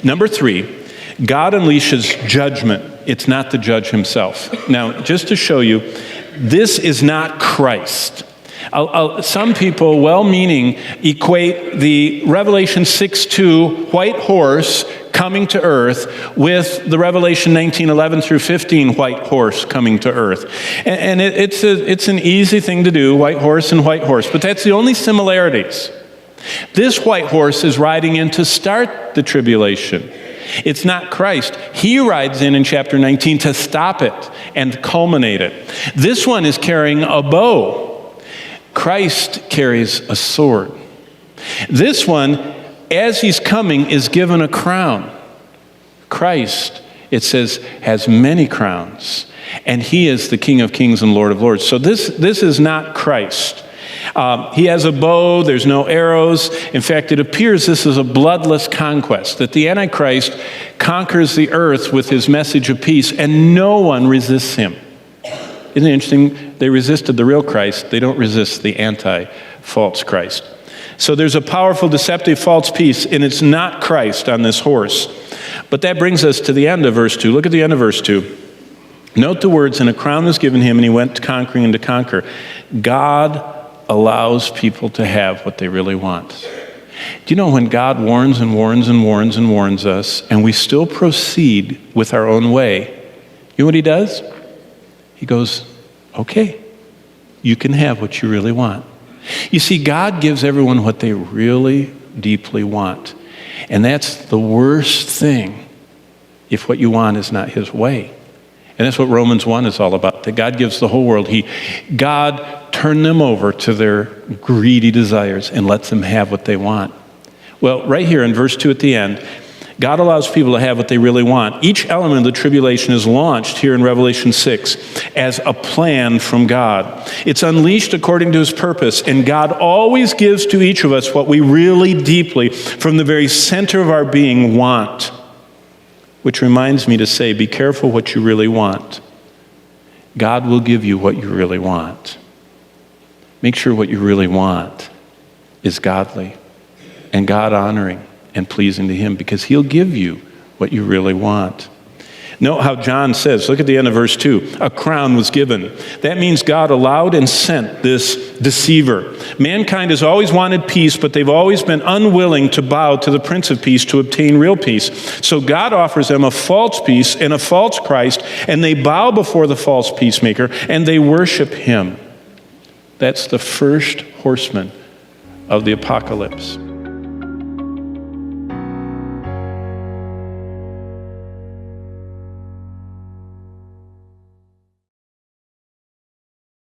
Number 3, God unleashes judgment. It's not the judge himself. Now, just to show you, this is not Christ. Some people, well-meaning, equate the Revelation 6:2 white horse coming to earth with the Revelation 19:11 through 15 white horse coming to earth. And it's an easy thing to do, white horse and white horse, but that's the only similarities. This white horse is riding in to start the tribulation. It's not Christ. He rides in chapter 19 to stop it and culminate it. This one is carrying a bow. Christ carries a sword. This one, as he's coming, is given a crown. Christ, it says, has many crowns. And he is the King of Kings and Lord of Lords. So this is not Christ. He has a bow, there's no arrows. In fact, it appears this is a bloodless conquest, that the Antichrist conquers the earth with his message of peace, and no one resists him. Isn't it interesting? They resisted the real Christ. They don't resist the anti-false Christ. So there's a powerful, deceptive, false peace, and it's not Christ on this horse. But that brings us to the end of verse 2. Look at the end of verse 2. Note the words, and a crown was given him, and he went conquering and to conquer. God allows people to have what they really want. Do you know when God warns and warns and warns and warns us, and we still proceed with our own way, you know what he does? He goes, okay, you can have what you really want. You see, God gives everyone what they really deeply want. And that's the worst thing if what you want is not his way. And that's what Romans 1 is all about, that God gives the whole world. God turned them over to their greedy desires and lets them have what they want. Well, right here in verse 2 at the end, God allows people to have what they really want. Each element of the tribulation is launched here in Revelation 6 as a plan from God. It's unleashed according to his purpose, and God always gives to each of us what we really deeply, from the very center of our being, want. Which reminds me to say, be careful what you really want. God will give you what you really want. Make sure what you really want is godly and God-honoring and pleasing to him, because he'll give you what you really want. Note how John says, look at the end of verse 2, a crown was given. That means God allowed and sent this deceiver. Mankind has always wanted peace, but they've always been unwilling to bow to the Prince of Peace to obtain real peace. So God offers them a false peace and a false Christ, and they bow before the false peacemaker, and they worship him. That's the first horseman of the apocalypse.